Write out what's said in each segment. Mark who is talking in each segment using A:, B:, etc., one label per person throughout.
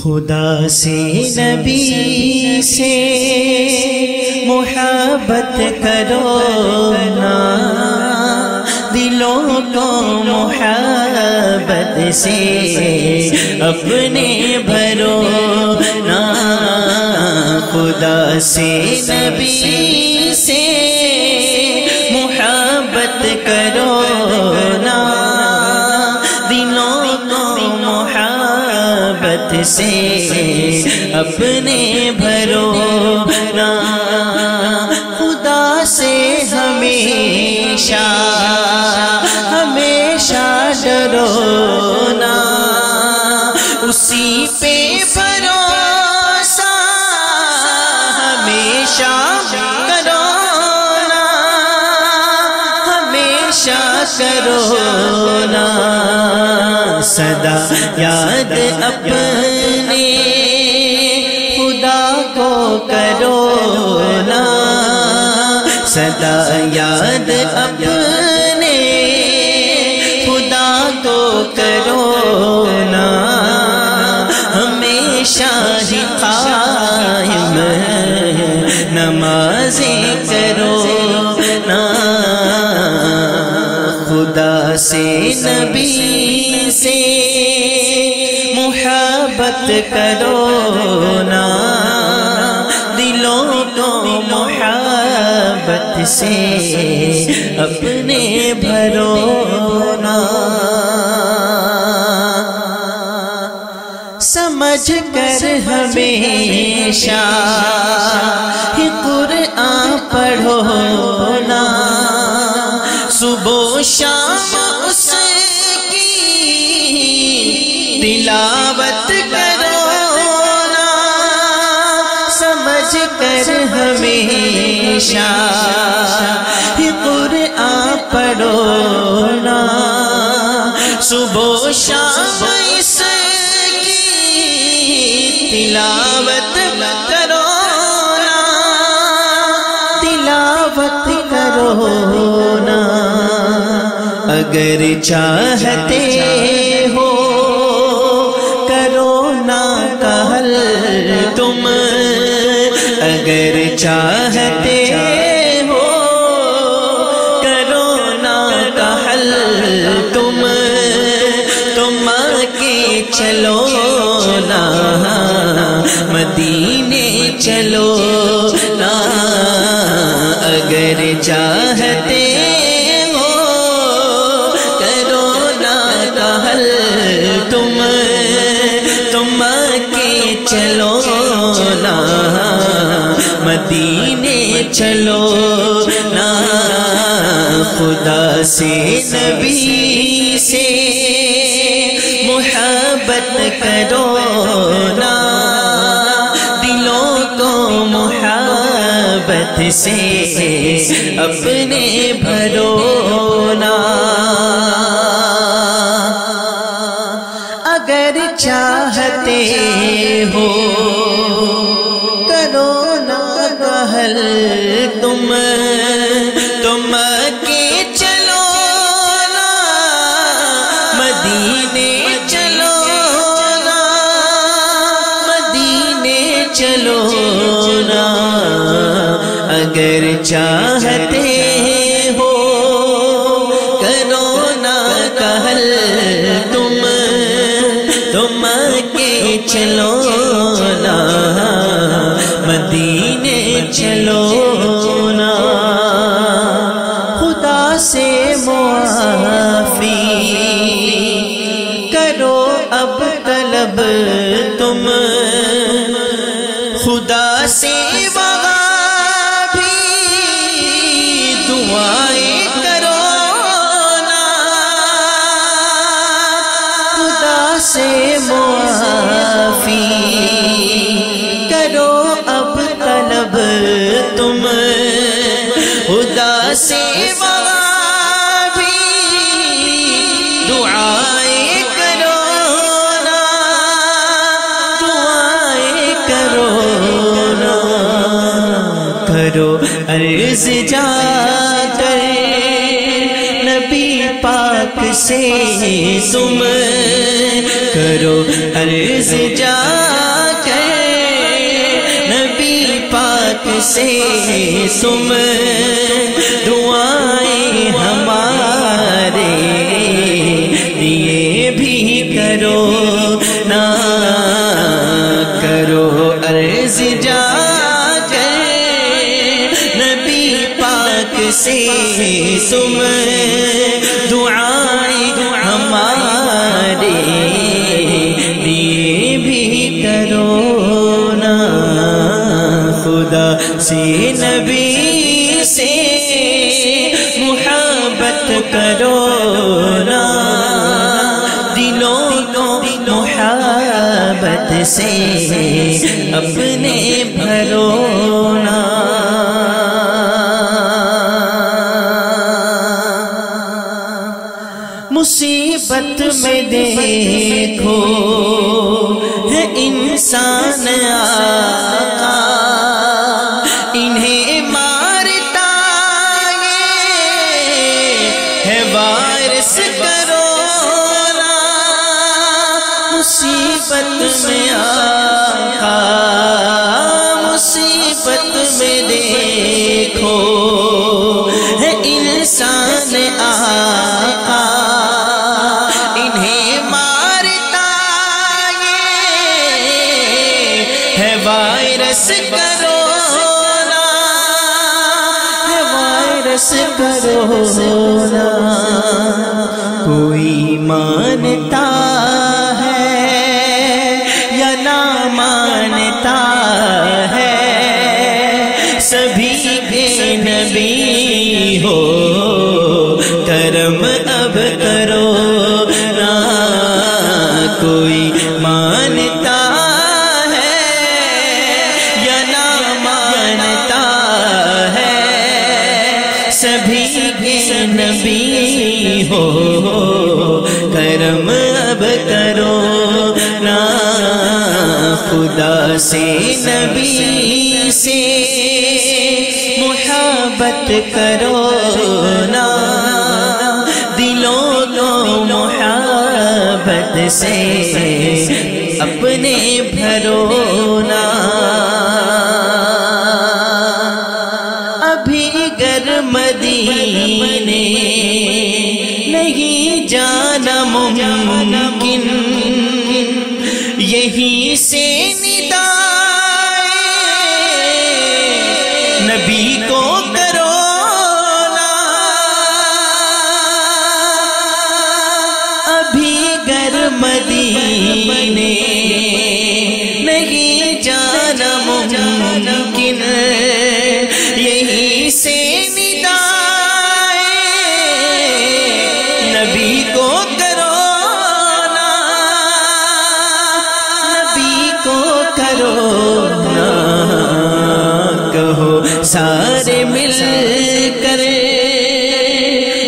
A: خدا سے نبی سے محبت کرو نا، دلوں کو محبت سے اپنے بھرو نا، خدا سے نبی سے محبت کرو نا، دلوں کو محبت سے اپنے بھرو نا، خدا سے ہمیشہ ہمیشہ ڈرو نا، اسی پہ بھروسہ ہمیشہ کرو نا، ہمیشہ کرو نا، سدا یاد اپنے خدا کو کرو نا، سدا یاد اپنے خدا کو کرو نا، ہمیشہ ہی قائم نمازیں کرو نا، خدا سے نبی سے محبت کرو نا، دلوں کو محبت سے اپنے بھرو نا، سمجھ کر ہمیشہ ہی قرآن پڑھو نا، صبح و شام اس کی تلاوت کرو نا، سمجھ کر ہمیشہ ہی قرآن پڑھو نا، صبح و شام اس تلاوت کرو نا، تلاوت کرو نا، اگر چاہتے ہو کرو نا کہل تم، اگر چاہتے ہو کرو نا کہل تم کے چلو نا، مدینے چلو نا، اگر چاہتے ہو کرو نا کہل تم کے چلو نا، مدینے چلو نا، خدا سے نبی سے محبت کرو نا، دلوں کو محبت سے اپنے بھرو نا، اگر چاہتے ہو کرو نا کہل تم کے چلو نا، مدینے چلو نا، مدینے چلو نا، اگر چاہتے ہو کرو نا کہل تم کے چلو نا، مدینے چلو نا، خدا سے معافی کرو اب طلب تم، خدا سے وہاں بھی دعائیں کرو نا، خدا سے معافی کرو اب طلب تم، خدا سے وہاں بھی دعائیں کرو نا، دعائیں کرو نا، کرو عرض جا کر نبی پاک سے تم، کرو عرض جا کر نبی پاک سے تم دعائیں ہمارے لیے بھی کرو نا، کرو عرض جا کر نبی پاک سے تم دعائیں ہمارے لیے بھی کرو نا، خدا سے نبی سے محبت کرو نا، دلوں کو محبت سے اپنے بھرو نا، مصیبت میں دیکھو ہے انسان آقا، انہیں مارتا ہے وارث کرو نا، مصیبت میں آقا، مصیبت میں دیکھو ہے انسان آقا، انہیں مارتا ہے وائرس کرو نا، ہے وائرس کرو نا، کوئی مانتا ہے یا نہ مانتا ہے، سبھی کے نبی ہو کرم اب کرو نا، کوئی مانتا ہے یا نہ مانتا ہے، سبھی کے نبی ہو کرم اب کرو نا، خدا سے نبی سے محبت کرو نا، دلوں کو محبت سے اپنے بھرو نا، ابھی گر مدینے نہیں جانا ممکن، یہی سے ندائیں نبی کو کرو نا، ابھی گر مدینے نہیں جانا ممکن، یہی سے ندائیں نبی کو کرو نا، نبی کو کرو نا، کہو سارے مل کر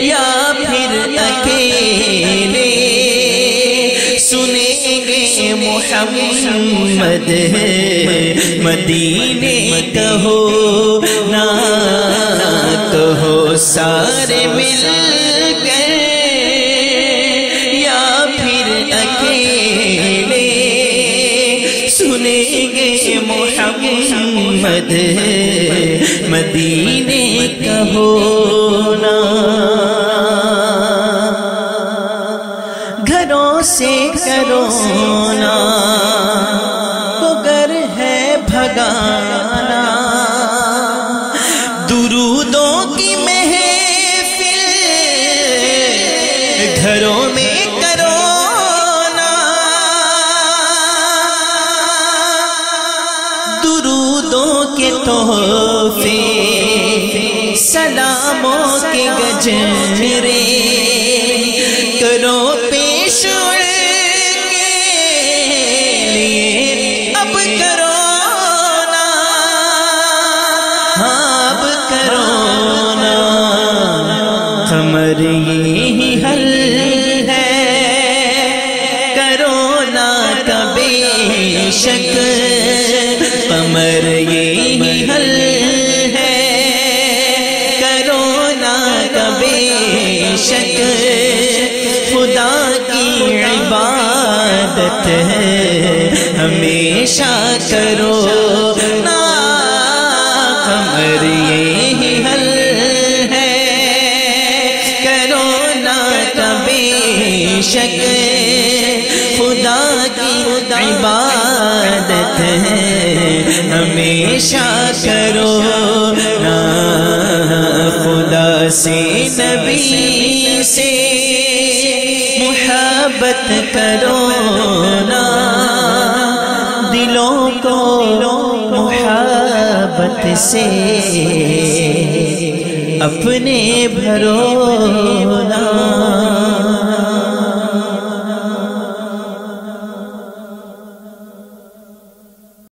A: یا پھر اکیلے، سنیں گے محمد مدینے کہو نا، کہو سارے مل کر یا پھر اکیلے، سنیں گے محمد مدینے کہو نا، گھروں سے کرو نا تو گر ہے بھگانا، درودوں کی محفل گھروں میں کرو نا، درودوں کے تحفے سلاموں کے گجرے کرو پیش ان کے لیے، اب کرو نا، اب کرو نا، قمر یہی حل ہے کرو نا کا بے شک، قمر یہی حل ہے کرو نا کا بے شک، خدا کی عبادت عبادت ہمیشہ کرو نا قمر یہی حل ہے کرو نا کبھی شک خدا کی عبادت ہمیشہ کرو نا خدا سے نبی سے محبت کرو نا دلوں کو محبت سے اپنے بھرو نا